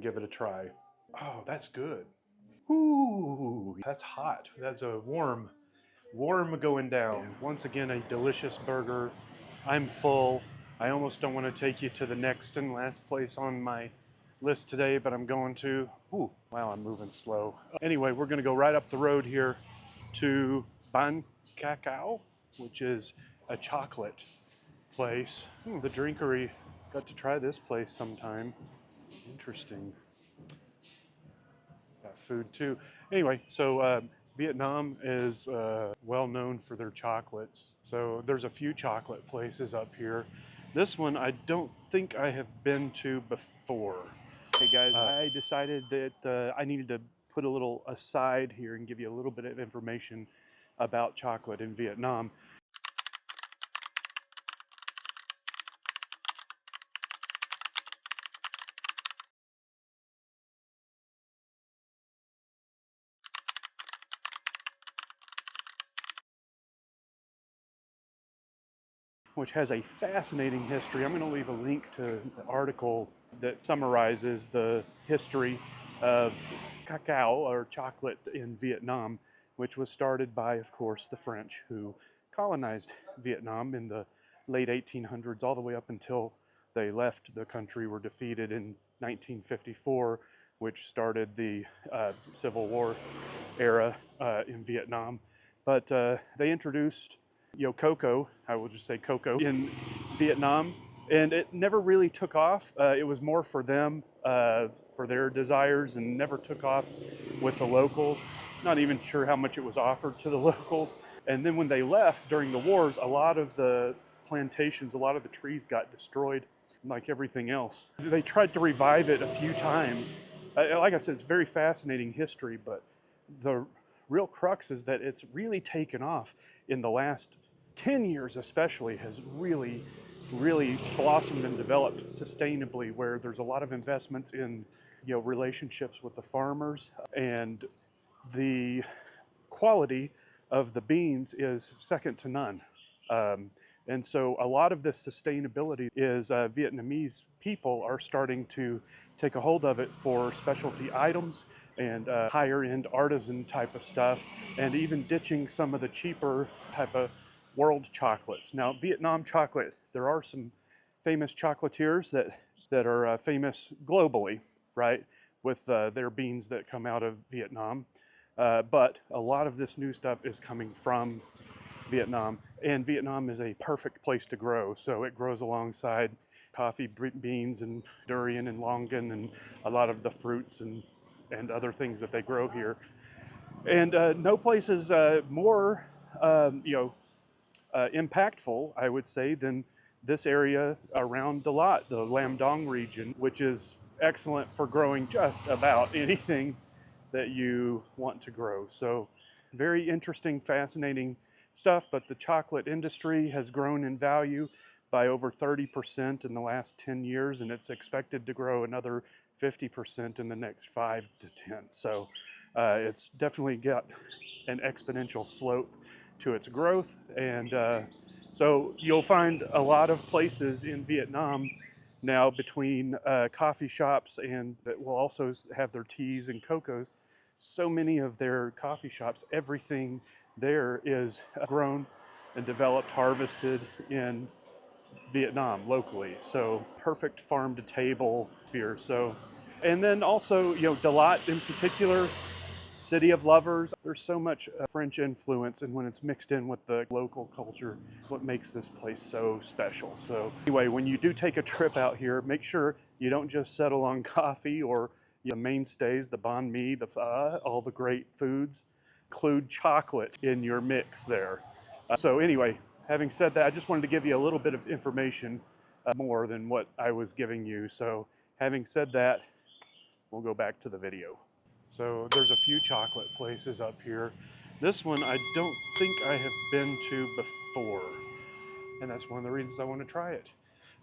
gonna give it a try. Oh, that's good. Ooh, that's hot. That's a warm going down. Once again, a delicious burger. I'm full. I almost don't want to take you to the next and last place on my list today, but I'm going to. Ooh, wow, I'm moving slow. Anyway, we're gonna go right up the road here to CACAO, which is a chocolate place. The drinkery. Got to try this place sometime. Interesting. Got food too. Anyway, so Vietnam is well known for their chocolates. So there's a few chocolate places up here. This one I don't think I have been to before. Hey guys, I decided that I needed to put a little aside here and give you a little bit of information about chocolate in Vietnam. Which has a fascinating history. I'm going to leave a link to the article that summarizes the history of cacao or chocolate in Vietnam, which was started by, of course, the French, who colonized Vietnam in the late 1800s all the way up until they left the country, were defeated in 1954, which started the Civil War era in Vietnam. But they introduced cocoa, I will just say cocoa, in Vietnam, and it never really took off. It was more for them, for their desires, and never took off with the locals. Not even sure how much it was offered to the locals. And then when they left during the wars, a lot of the plantations, a lot of the trees got destroyed, like everything else. They tried to revive it a few times. Like I said, it's very fascinating history, but the real crux is that it's really taken off in the last 10 years especially, has really blossomed and developed sustainably, where there's a lot of investments in relationships with the farmers, and the quality of the beans is second to none. And so a lot of this sustainability is Vietnamese people are starting to take a hold of it for specialty items and higher end artisan type of stuff, and even ditching some of the cheaper type of world chocolates. Now, Vietnam chocolate, there are some famous chocolatiers that are famous globally, right, with their beans that come out of Vietnam. But a lot of this new stuff is coming from Vietnam, and Vietnam is a perfect place to grow. So it grows alongside coffee beans and durian and longan and a lot of the fruits and other things that they grow here. And no place is more, impactful, I would say, than this area around Dalat, the Lam Dong region, which is excellent for growing just about anything that you want to grow. So very interesting, fascinating stuff, but the chocolate industry has grown in value by over 30% in the last 10 years, and it's expected to grow another 50% in the next 5 to 10. So it's definitely got an exponential slope to its growth, and so you'll find a lot of places in Vietnam now, between coffee shops and that will also have their teas and cocoa. So many of their coffee shops, everything there is grown and developed, harvested in Vietnam locally. So perfect farm to table sphere. So, and then also, Dalat in particular, city of lovers. There's so much French influence, and when it's mixed in with the local culture, what makes this place so special. So anyway, when you do take a trip out here, make sure you don't just settle on coffee or the mainstays, the banh mi, the pho, all the great foods. Include chocolate in your mix there. So anyway, having said that, I just wanted to give you a little bit of information more than what I was giving you. So having said that, we'll go back to the video. So there's a few chocolate places up here. This one I don't think I have been to before, and that's one of the reasons I want to try it.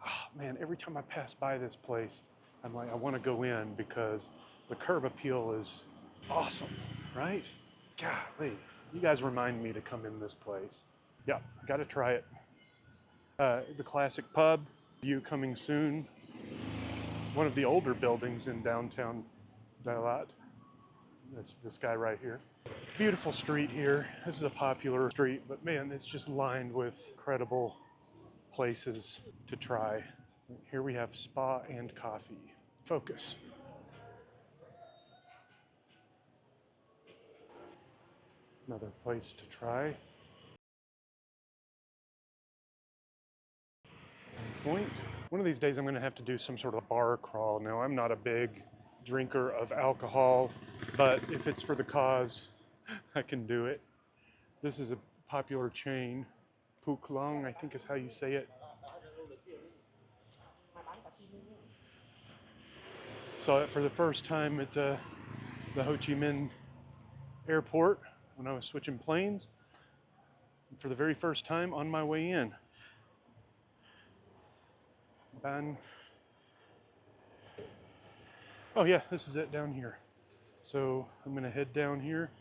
Oh, man, every time I pass by this place, I'm like, I want to go in because the curb appeal is awesome, right? Golly, you guys remind me to come in this place. Yeah, got to try it. The classic pub, view coming soon. one of the older buildings in downtown Dalat. That's this guy right here. Beautiful street here. This is a popular street, but man, it's just lined with incredible places to try. Here we have spa and coffee. Focus. Another place to try. Point. One of these days I'm going to have to do some sort of bar crawl. Now, I'm not a big drinker of alcohol, but if it's for the cause, I can do it. This is a popular chain. TRUONG, I think is how you say it. Saw it for the first time at the Ho Chi Minh airport when I was switching planes. For the very first time on my way in. Ban. Oh yeah, this is it down here. So I'm gonna head down here.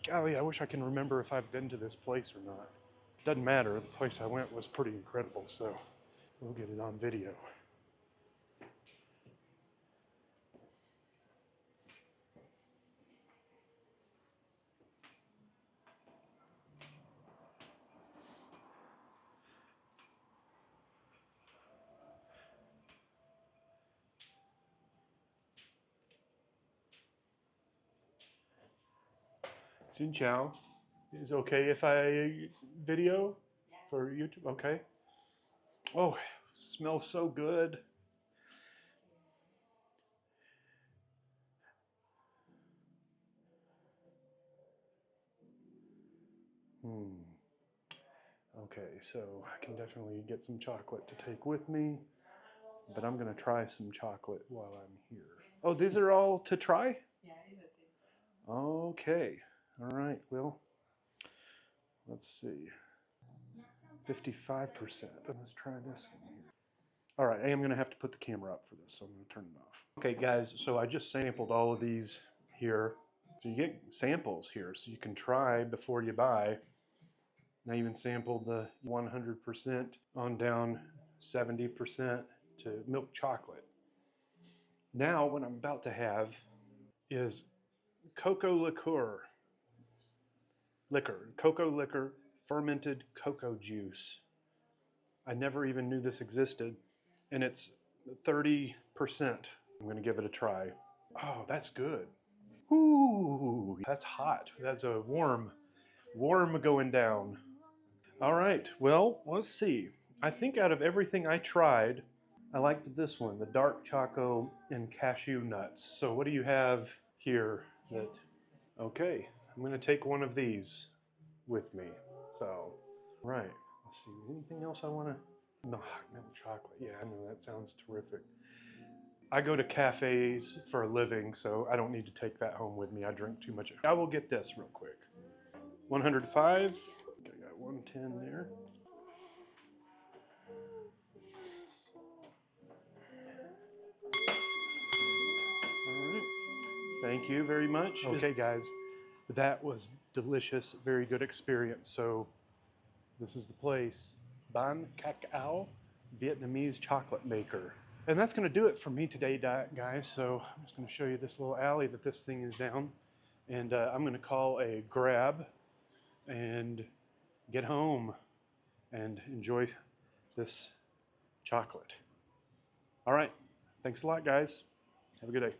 Golly, I wish I can remember if I've been to this place or not. Doesn't matter, the place I went was pretty incredible, so we'll get it on video. Xin chào. Is it okay if I video for YouTube? Okay. Oh, smells so good. Okay, so I can definitely get some chocolate to take with me, but I'm gonna try some chocolate while I'm here. Oh, these are all to try? Yeah, it is. Okay, all right, well, let's see. 55%. Let's try this one here. All right, I am gonna have to put the camera up for this, so I'm gonna turn it off. Okay, guys, so I just sampled all of these here. So you get samples here, so you can try before you buy. And I even sampled the 100% on down 70% to milk chocolate. Now what I'm about to have is cocoa liquor, fermented cocoa juice. I never even knew this existed, and it's 30%. I'm gonna give it a try. Oh, that's good. Ooh, that's hot. That's a warm going down. All right, well, let's see. I think out of everything I tried, I liked this one, the dark choco and cashew nuts. So what do you have here that, okay, I'm gonna take one of these with me. So, right, let's see, anything else I wanna, no, milk chocolate, yeah, I know, that sounds terrific. I go to cafes for a living, so I don't need to take that home with me. I drink too much. I will get this real quick. 105, I got 110 there. All right, thank you very much. Okay guys, that was delicious, very good experience. So this is the place, Ban CACAO, Vietnamese chocolate maker. And that's gonna do it for me today, guys. So I'm just gonna show you this little alley that this thing is down. And I'm gonna call a grab and get home and enjoy this chocolate. All right, thanks a lot, guys. Have a good day.